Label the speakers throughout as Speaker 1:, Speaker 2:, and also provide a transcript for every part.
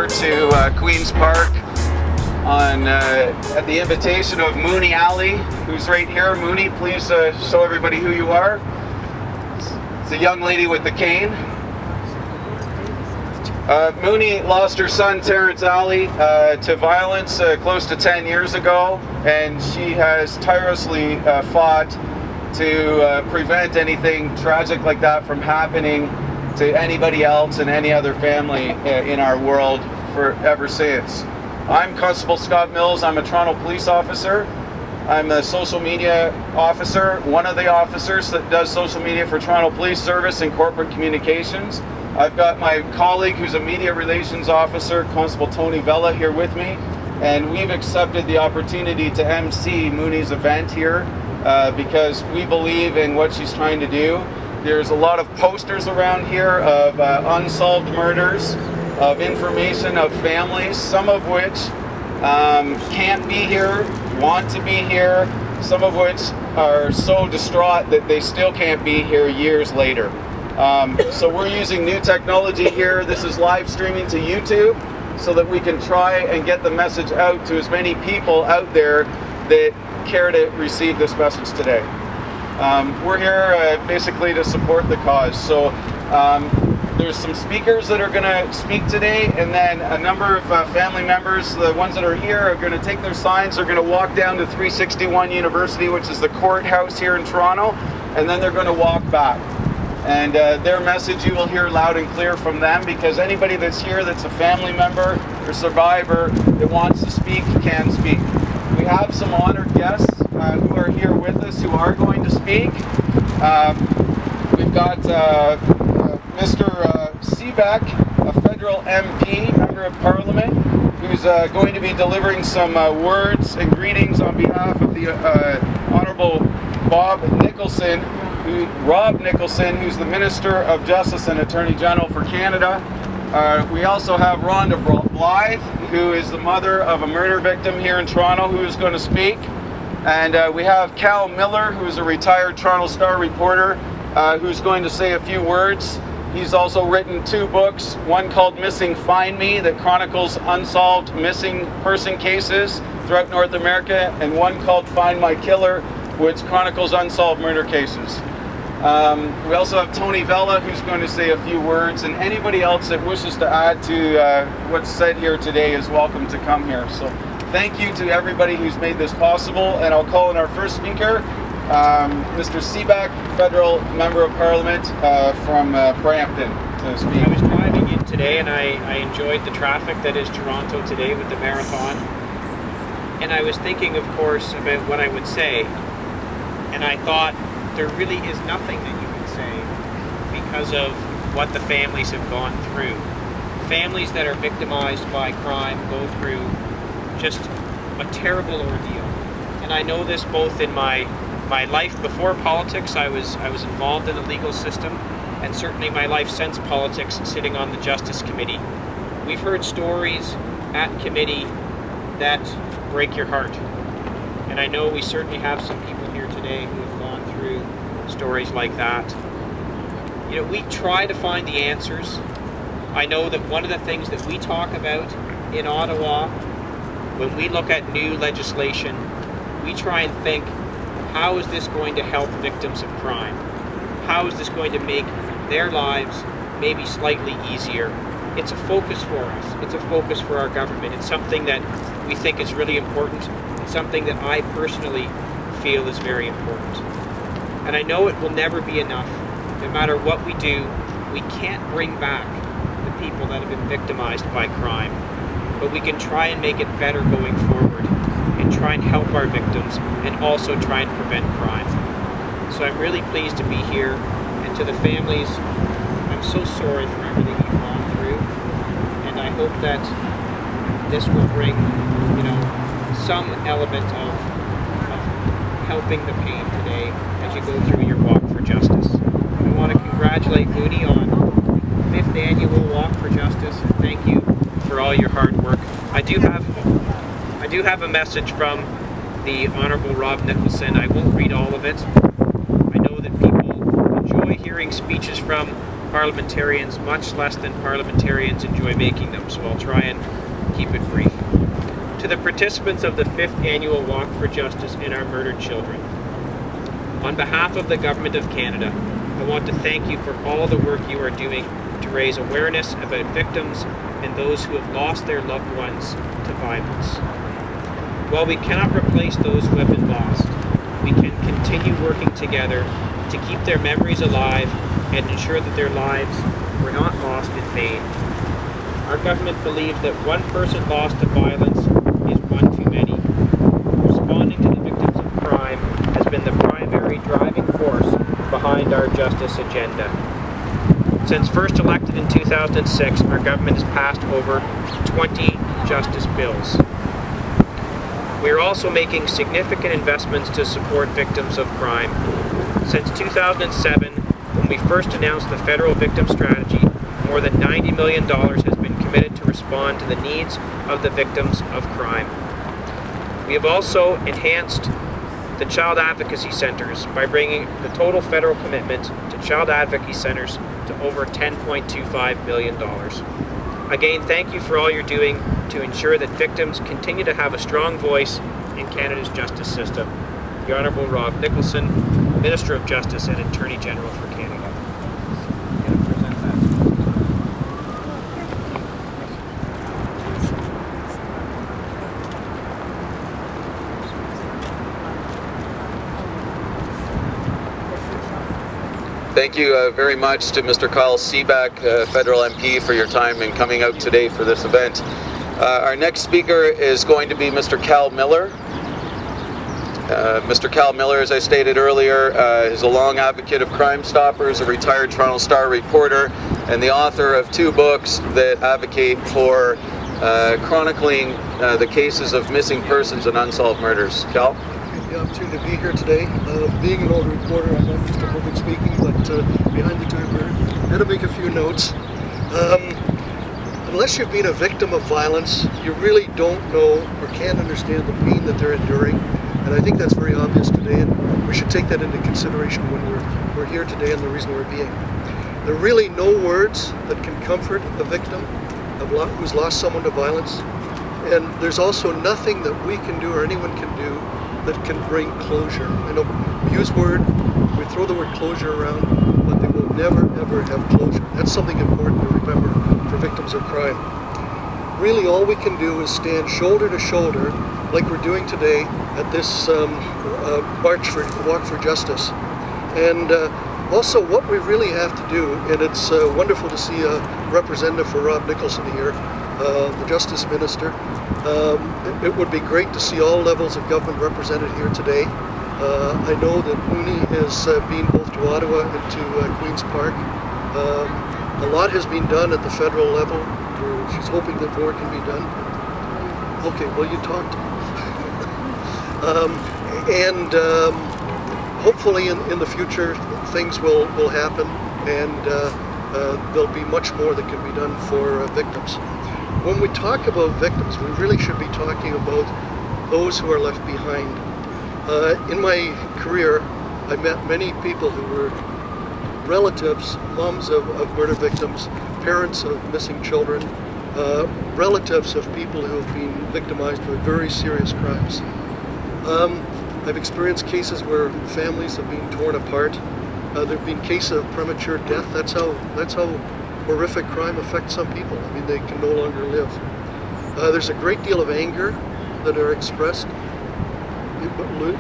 Speaker 1: to Queen's Park at the invitation of Mooney Ali, who's right here. Mooney, please show everybody who you are. It's a young lady with the cane. Mooney lost her son Terrence Ali to violence close to 10 years ago, and she has tirelessly fought to prevent anything tragic like that from happening to anybody else and any other family in our world ever since. I'm Constable Scott Mills. I'm a Toronto police officer. I'm a social media officer, one of the officers that does social media for Toronto Police Service and corporate communications. I've got my colleague who's a media relations officer, Constable Tony Vella, here with me, and we've accepted the opportunity to MC Mooney's event here because we believe in what she's trying to do. There's a lot of posters around here of unsolved murders, of information of families, some of which can't be here, want to be here, some of which are so distraught that they still can't be here years later. So we're using new technology here. This is live streaming to YouTube so that we can try and get the message out to as many people out there that care to receive this message today. We're here basically to support the cause. So there's some speakers that are going to speak today, and then a number of family members, the ones that are here, are going to take their signs. They're going to walk down to 361 University, which is the courthouse here in Toronto, and then they're going to walk back. And their message you will hear loud and clear from them, because anybody that's here that's a family member or survivor that wants to speak can speak. We have some honored guests who are here with us who are going to speak. We've got Mr. Seebeck, a federal MP, Member of Parliament, who's going to be delivering some words and greetings on behalf of the Honourable Rob Nicholson, who's the Minister of Justice and Attorney General for Canada. We also have Rhonda Blythe, who is the mother of a murder victim here in Toronto, who is going to speak. And we have Cal Miller, who is a retired Toronto Star reporter, who's going to say a few words. He's also written 2 books, one called Missing Find Me, that chronicles unsolved missing person cases throughout North America, and one called Find My Killer, which chronicles unsolved murder cases. We also have Tony Vella, who's going to say a few words, and anybody else that wishes to add to what's said here today is welcome to come here. So thank you to everybody who's made this possible, and I'll call in our first speaker, Mr. Seebeck, Federal Member of Parliament from Brampton, to speak.
Speaker 2: I was driving in today, and I enjoyed the traffic that is Toronto today with the marathon, and I was thinking, of course, about what I would say, and I thought there really is nothing that you can say because of what the families have gone through. Families that are victimized by crime go through just a terrible ordeal, and I know this both in my life before politics. I was involved in the legal system, and certainly my life since politics, sitting on the Justice Committee. We've heard stories at committee that break your heart, and I know we certainly have some people here today who have gone through stories like that. You know, we try to find the answers. I know that one of the things that we talk about in Ottawa, when we look at new legislation, we try and think, how is this going to help victims of crime? How is this going to make their lives maybe slightly easier? It's a focus for us. It's a focus for our government. It's something that we think is really important. It's something that I personally feel is very important. And I know it will never be enough. No matter what we do, we can't bring back the people that have been victimized by crime. But we can try and make it better going forward, and try and help our victims, and also try and prevent crime. So I'm really pleased to be here, and to the families, I'm so sorry for everything you've gone through, and I hope that this will bring, you know, some element of helping the pain today as you go through your walk for justice. I want to congratulate Mooney on 5th annual Walk for Justice, and thank you for all your hard work. I do have a message from the Honourable Rob Nicholson. I won't read all of it. I know that people enjoy hearing speeches from parliamentarians, much less than parliamentarians enjoy making them, so I'll try and keep it brief. To the participants of the 5th Annual Walk for Justice in Our Murdered Children, on behalf of the Government of Canada, I want to thank you for all the work you are doing to raise awareness about victims and those who have lost their loved ones to violence. While we cannot replace those who have been lost, we can continue working together to keep their memories alive and ensure that their lives were not lost in vain. Our government believes that one person lost to violence is one too many. Responding to the victims of crime has been the primary driving force behind our justice agenda. Since first elected in 2006, our government has passed over 20 justice bills. We are also making significant investments to support victims of crime. Since 2007, when we first announced the Federal Victim Strategy, more than $90 million has been committed to respond to the needs of the victims of crime. We have also enhanced the child advocacy centers by bringing the total federal commitment to child advocacy centers to over $10.25 million. Again, thank you for all you're doing to ensure that victims continue to have a strong voice in Canada's justice system. The Honourable Rob Nicholson, Minister of Justice and Attorney General for Canada.
Speaker 1: Thank you very much to Mr. Kyle Seaback, Federal MP, for your time in coming out today for this event. Our next speaker is going to be Mr. Cal Miller. Mr. Cal Miller, as I stated earlier, is a long advocate of Crime Stoppers, a retired Toronto Star reporter, and the author of 2 books that advocate for chronicling the cases of missing persons and unsolved murders. Cal?
Speaker 3: The opportunity to be here today. Being an old reporter, I'm not used to public speaking, but behind the timer, I had to make a few notes. Unless you've been a victim of violence, you really don't know or can't understand the pain that they're enduring. And I think that's very obvious today, and we should take that into consideration when we're here today and the reason we're being. There are really no words that can comfort a victim who's lost someone to violence. And there's also nothing that we can do or anyone can do that can bring closure. I know we throw the word closure around, but they will never ever have closure. That's something important to remember for victims of crime. Really all we can do is stand shoulder to shoulder, like we're doing today at this Walk for Justice. And also what we really have to do, and it's wonderful to see a representative for Rob Nicholson here, the Justice Minister. It would be great to see all levels of government represented here today. I know that Mooney has been both to Ottawa and to Queen's Park. A lot has been done at the federal level. She's hoping that more can be done. Okay, well you talked. Hopefully in the future things will happen, and there'll be much more that can be done for victims. When we talk about victims, we really should be talking about those who are left behind. In my career, I met many people who were relatives, moms of murder victims, parents of missing children, relatives of people who have been victimized by very serious crimes. I've experienced cases where families have been torn apart. There have been cases of premature death. That's how horrific crime affects some people. I mean, they can no longer live. There's a great deal of anger that are expressed.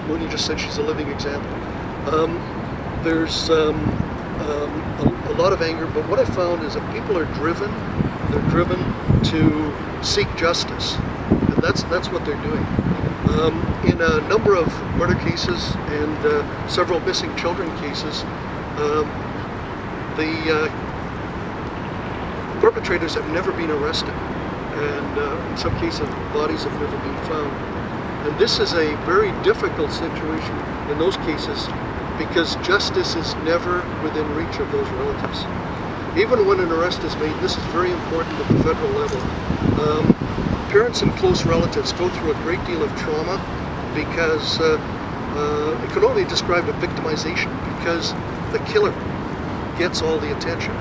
Speaker 3: Mooney just said she's a living example. There's a lot of anger, but what I found is that people are driven. They're driven to seek justice, and that's what they're doing. In a number of murder cases and several missing children cases, the perpetrators have never been arrested, and in some cases bodies have never been found. And this is a very difficult situation in those cases because justice is never within reach of those relatives. Even when an arrest is made, this is very important at the federal level. Parents and close relatives go through a great deal of trauma because it can only describe a victimization because the killer gets all the attention.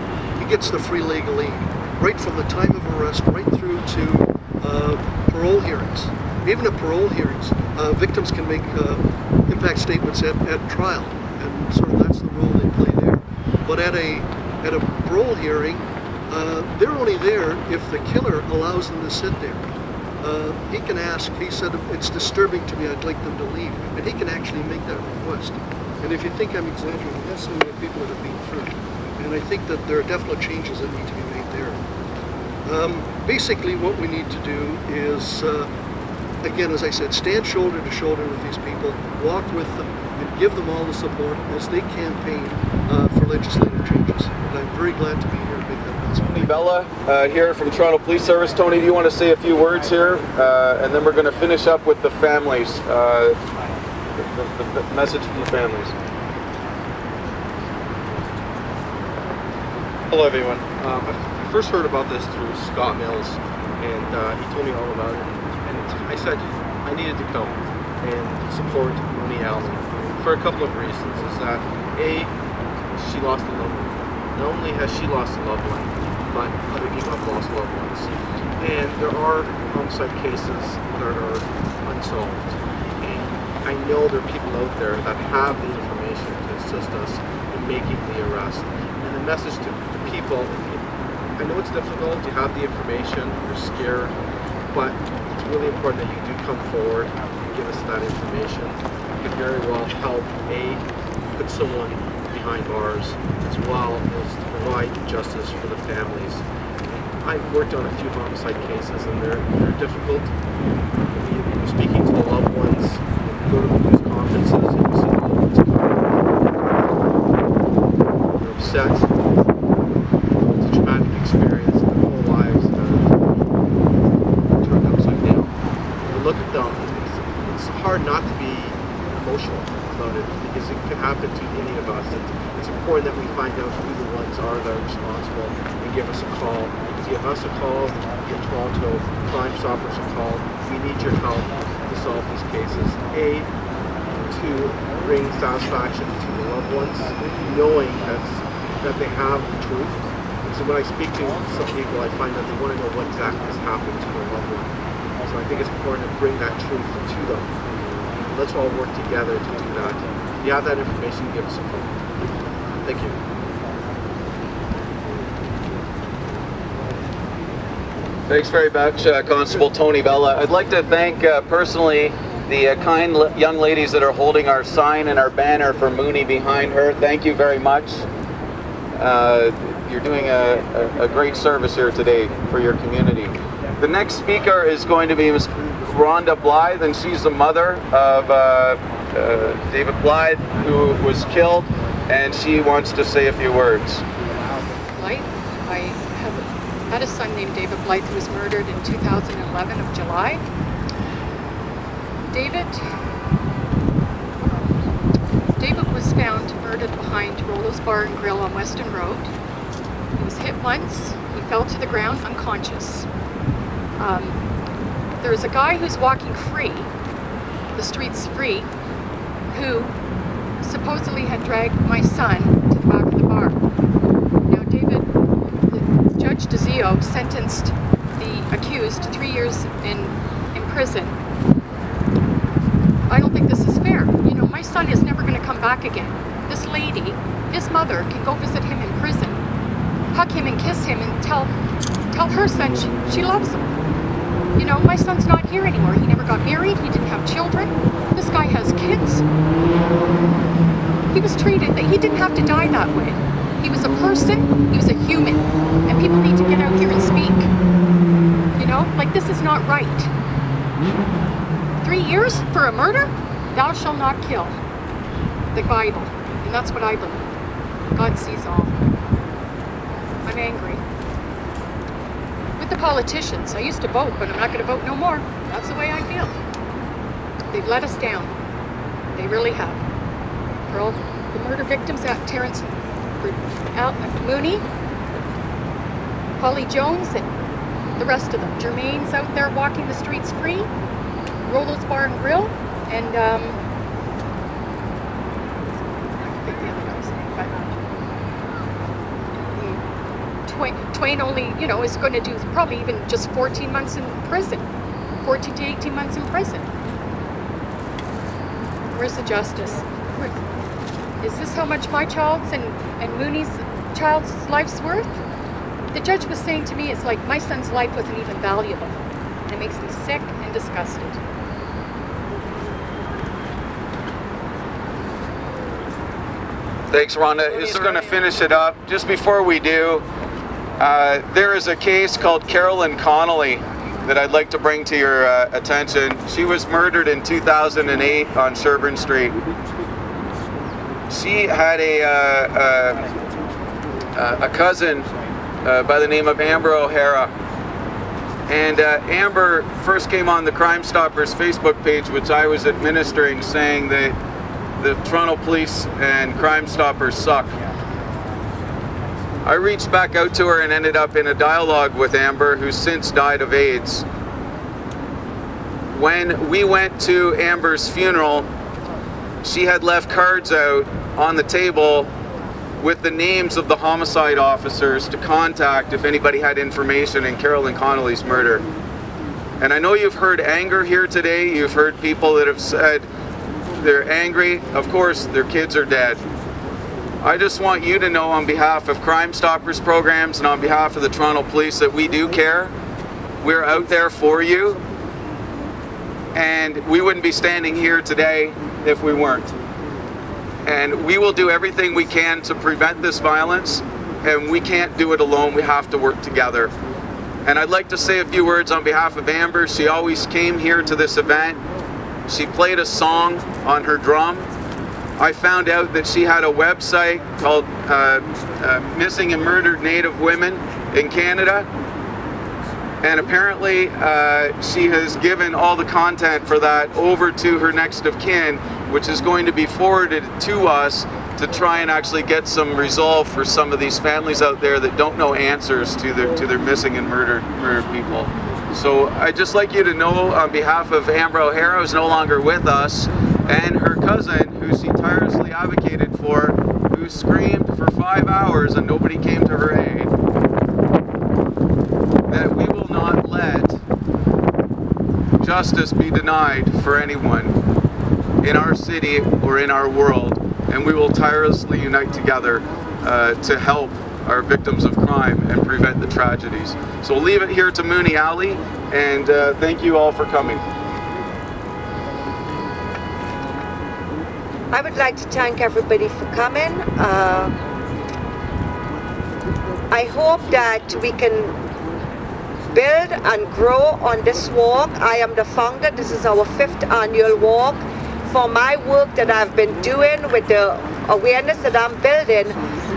Speaker 3: gets the free legal aid, right from the time of arrest right through to parole hearings. Even at parole hearings, victims can make impact statements at trial, and sort of that's the role they play there. But at a parole hearing, they're only there if the killer allows them to sit there. He can ask, he said, it's disturbing to me, I'd like them to leave. And he can actually make that request. And if you think I'm exaggerating, that's some of the people that have been through. And I think that there are definite changes that need to be made there. Basically what we need to do is, again, as I said, stand shoulder to shoulder with these people, walk with them, and give them all the support as they campaign for legislative changes. And I'm very glad to be here to make that announcement.
Speaker 1: Tony Bella here from Toronto Police Service. Tony, do you want to say a few words here? And then we're going to finish up with the families, the message from the families.
Speaker 4: Hello everyone. I first heard about this through Scott Mills, and he told me all about it. And I said I needed to come and support Mooney Allen for a couple of reasons. Is that A, she lost a loved one. Not only has she lost a loved one, but other people have lost loved ones. And there are homicide cases that are unsolved. And I know there are people out there that have the information to assist us in making the arrest. And the message to people, I know it's difficult, you have the information, you're scared, but it's really important that you do come forward and give us that information. It could very well help, A, put someone behind bars, as well as to provide justice for the families. I've worked on a few homicide cases, and they're difficult. You're speaking to the loved ones, you go to the news conferences, and you see the loved ones come. They're upset. Experience their whole lives turned upside down. When you look at them, it's hard not to be emotional about it because it could happen to any of us. It's important that we find out who the ones are that are responsible and give us a call. Give us a call, give Toronto Crime Stoppers a call. We need your help to solve these cases. A, to bring satisfaction to the loved ones, knowing that they have the truth. So when I speak to some people, I find that they want to know what exactly has happened to their loved one. So I think it's important to bring that truth to them. And let's all work together to do that. If you have that information, give us a call. Thank you.
Speaker 1: Thanks very much, Constable Tony Bella. I'd like to thank personally the kind young ladies that are holding our sign and our banner for Mooney behind her. Thank you very much. You're doing a great service here today for your community. The next speaker is going to be Ms. Rhonda Blythe, and she's the mother of David Blythe, who was killed, and she wants to say a few words.
Speaker 5: Blythe, I had a son named David Blythe who was murdered in 2011 of July. David was found murdered behind Rollo's Bar and Grill on Weston Road. He was hit once, he fell to the ground unconscious. There is a guy who's walking free, the streets free, who supposedly had dragged my son to the back of the bar. Now Judge DeZio sentenced the accused to 3 years in prison. I don't think this is fair. You know, my son is never going to come back again. This lady, his mother, can go visit him in prison, hug him and kiss him and tell her son she loves him. You know, my son's not here anymore. He never got married. He didn't have children. This guy has kids. He was treated that he didn't have to die that way. He was a person. He was a human. And people need to get out here and speak. You know, like, this is not right. 3 years for a murder? Thou shalt not kill. The Bible. And that's what I believe. God sees all. I'm angry. With the politicians. I used to vote, but I'm not going to vote no more. That's the way I feel. They've let us down. They really have. For all the murder victims at Terrence Mooney, Holly Jones, and the rest of them. Jermaine's out there walking the streets free. Rollo's Bar and Grill, and I forget the other guy's name, but Twain only, you know, is going to do probably even just 14 months in prison. 14 to 18 months in prison. Where's the justice? Is this how much my child's and Mooney's child's life's worth? The judge was saying to me, it's like my son's life wasn't even valuable. And it makes me sick and disgusted.
Speaker 1: Thanks, Rhonda. This is going to finish it up. Just before we do, there is a case called Carolyn Connolly that I'd like to bring to your attention. She was murdered in 2008 on Sherburne Street. She had a cousin by the name of Amber O'Hara. And Amber first came on the Crime Stoppers Facebook page, which I was administering, saying that the Toronto Police and Crime Stoppers suck. I reached back out to her and ended up in a dialogue with Amber, who's since died of AIDS. When we went to Amber's funeral, she had left cards out on the table with the names of the homicide officers to contact if anybody had information in Carolyn Connolly's murder. And I know you've heard anger here today. You've heard people that have said they're angry. Of course, their kids are dead. I just want you to know on behalf of Crime Stoppers programs and on behalf of the Toronto Police that we do care. We're out there for you. And we wouldn't be standing here today if we weren't. And we will do everything we can to prevent this violence, and we can't do it alone. We have to work together. And I'd like to say a few words on behalf of Amber. She always came here to this event. She played a song on her drum. I found out that she had a website called Missing and Murdered Native Women in Canada. And apparently she has given all the content for that over to her next of kin, which is going to be forwarded to us to try and actually get some resolve for some of these families out there that don't know answers to their missing and murdered people. So I'd just like you to know on behalf of Amber O'Hara, who's no longer with us, and her cousin, who she tirelessly advocated for, who screamed for 5 hours and nobody came to her aid, that we will not let justice be denied for anyone in our city or in our world, and we will tirelessly unite together to help our victims of crime and prevent the tragedies. So we'll leave it here to Mooney Alley, and thank you all for coming.
Speaker 6: I would like to thank everybody for coming. I hope that we can build and grow on this walk. I am the founder. This is our 5th annual walk. For my work that I've been doing with the awareness that I'm building,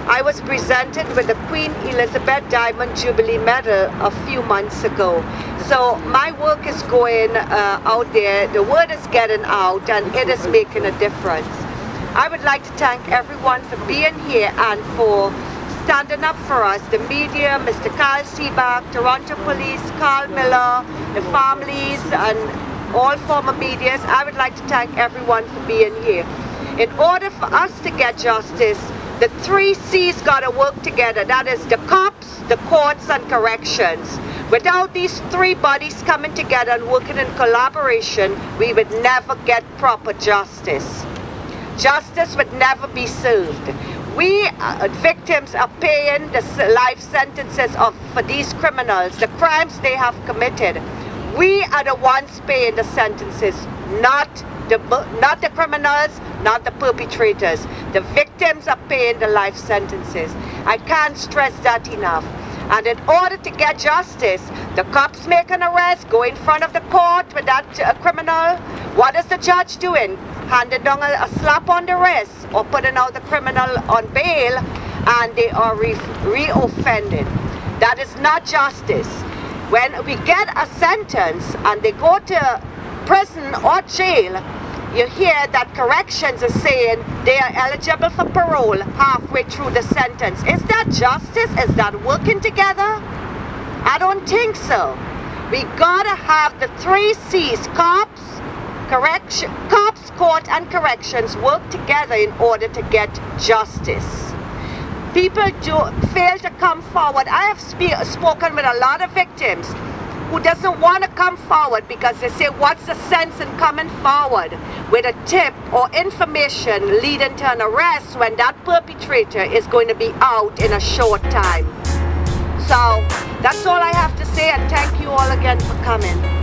Speaker 6: I was presented with the Queen Elizabeth Diamond Jubilee Medal a few months ago. So my work is going out there, the word is getting out, and it is making a difference. I would like to thank everyone for being here and for standing up for us, the media, Mr. Carl Seabach, Toronto Police, Carl Miller, the families, and all former medias. I would like to thank everyone for being here. In order for us to get justice, the 3 C's got to work together. That is the cops, the courts, and corrections. Without these 3 bodies coming together and working in collaboration, we would never get proper justice. Justice would never be served. We victims are paying the life sentences for these criminals, the crimes they have committed. We are the ones paying the sentences, not the criminals, not the perpetrators. The victims are paying the life sentences. I can't stress that enough. And in order to get justice, the cops make an arrest, go in front of the court with that criminal. What is the judge doing? Handing down a slap on the wrist or putting out the criminal on bail, and they are re-offended. That is not justice. When we get a sentence and they go to prison or jail, you hear that corrections are saying they are eligible for parole halfway through the sentence. Is that justice? Is that working together? I don't think so. We gotta have the 3 C's, cops, court and corrections work together in order to get justice. People fail to come forward. I have spoken with a lot of victims who doesn't want to come forward because they say, what's the sense in coming forward with a tip or information leading to an arrest when that perpetrator is going to be out in a short time. So that's all I have to say, and thank you all again for coming.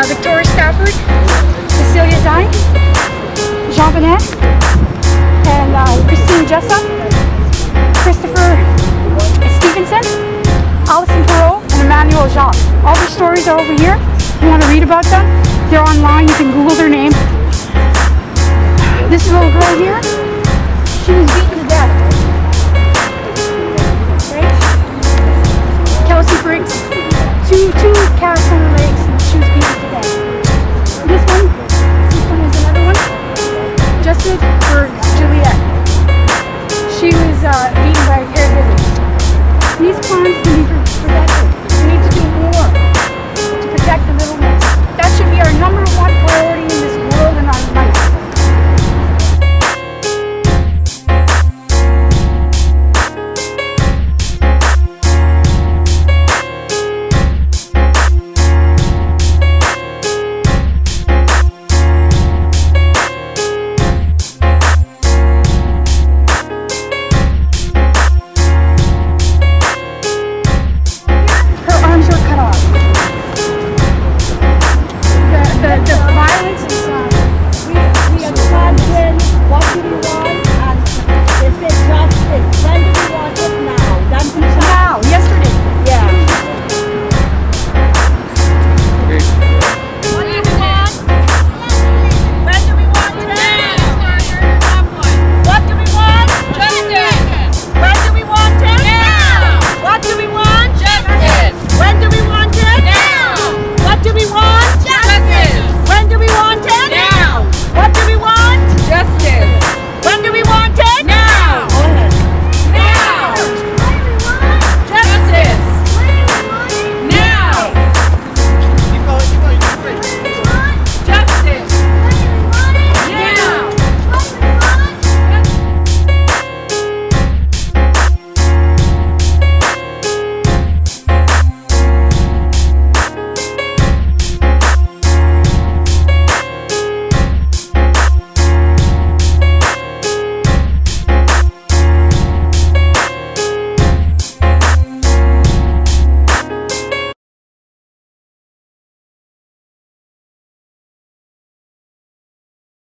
Speaker 5: Victoria Stafford, Cecilia Dine, Robinette, and Christine Jessup, Christopher Stevenson, Alison Perot, and Emmanuel Jacques. All their stories are over here. If you want to read about them, they're online. You can Google their name. This little girl here, she was beaten to death. Right? Kelsey Briggs, two casts on her legs.